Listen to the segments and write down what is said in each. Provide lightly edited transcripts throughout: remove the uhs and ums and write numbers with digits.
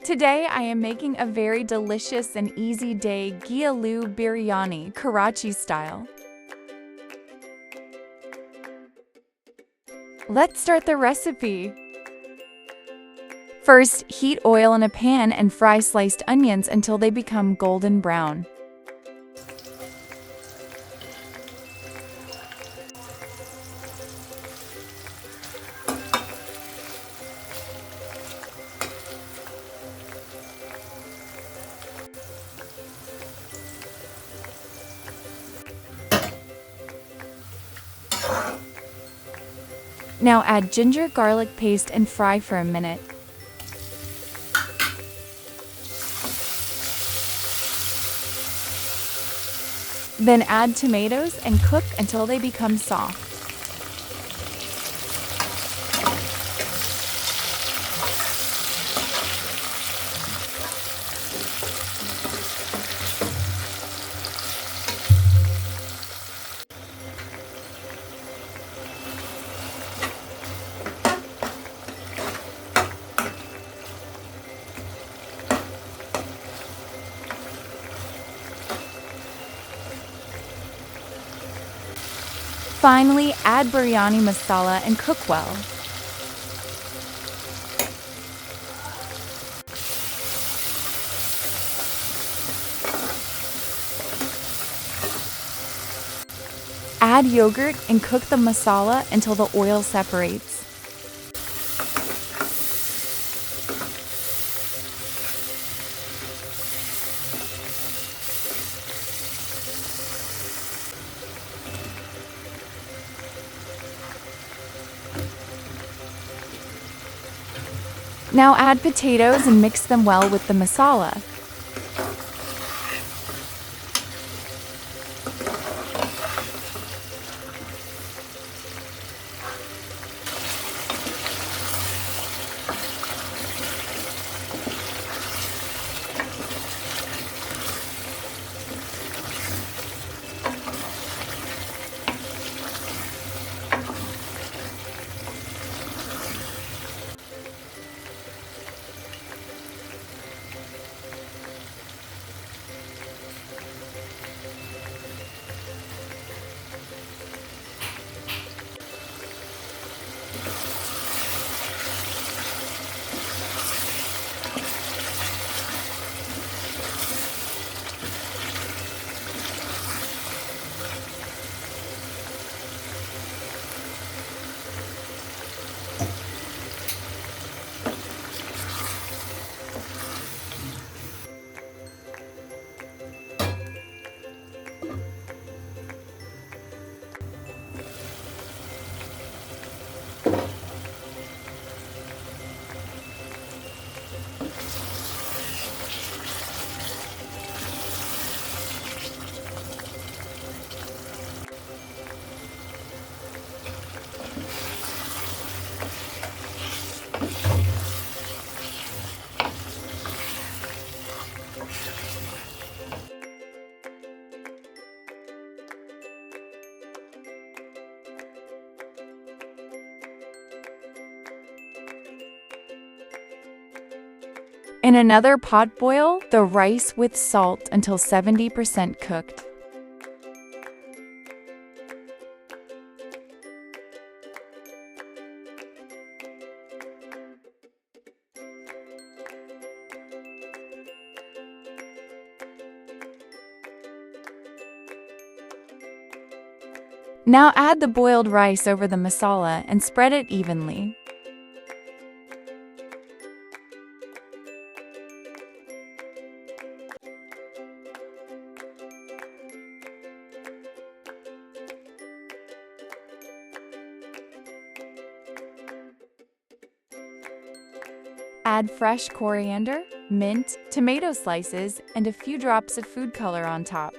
Today I am making a very delicious and easy Degi Aloo Biryani, Karachi style. Let's start the recipe. First, heat oil in a pan and fry sliced onions until they become golden brown. Now add ginger garlic paste and fry for a minute. Then add tomatoes and cook until they become soft. Finally, add biryani masala and cook well. Add yogurt and cook the masala until the oil separates. Now add potatoes and mix them well with the masala. In another pot, boil the rice with salt until 70% cooked. Now add the boiled rice over the masala and spread it evenly. Add fresh coriander, mint, tomato slices, and a few drops of food color on top.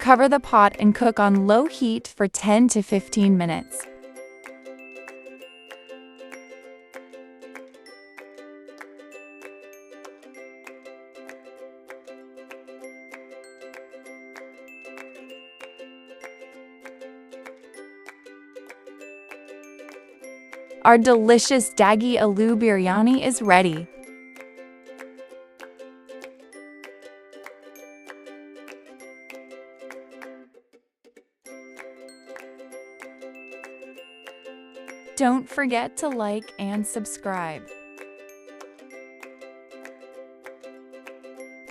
Cover the pot and cook on low heat for 10 to 15 minutes. Our delicious Degi Aloo Biryani is ready. Don't forget to like and subscribe.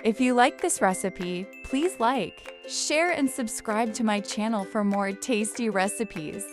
If you like this recipe, please like, share, and subscribe to my channel for more tasty recipes.